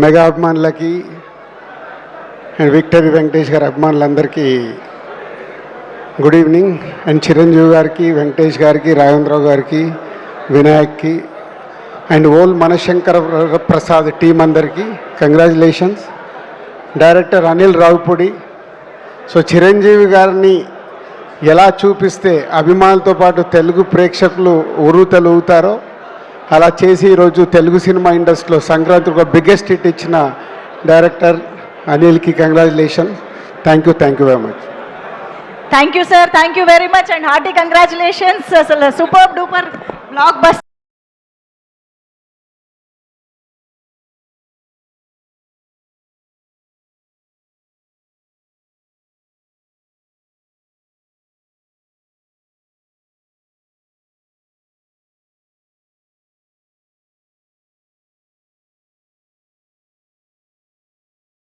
Mega అభిమానులకి and victory Venkatesh గారి అభిమానులందరికీ గుడ్ ఈవినింగ్. అండ్ చిరంజీవి గారికి, వెంకటేష్ గారికి, రాఘవేంద్రరావు గారికి, వినాయక్కి అండ్ ఓల్ మనశంకర ప్రసాద్ టీం అందరికీ congratulations. Director Anil Ravipudi. So Chiranjeevi గారిని ఎలా చూపిస్తే అభిమానులతో పాటు తెలుగు ప్రేక్షకులు ఉరుతలుగుతారో అలా చేసి ఈరోజు తెలుగు సినిమా ఇండస్ట్రీలో సంక్రాంతికి ఒక బిగ్గెస్ట్ హిట్ ఇచ్చిన డైరెక్టర్ అనిల్కి congratulation. Thank you very much. Thank you sir, thank you very much and hearty congratulations. అసలు సూపర్ డూపర్ బ్లాక్ బస్టర్.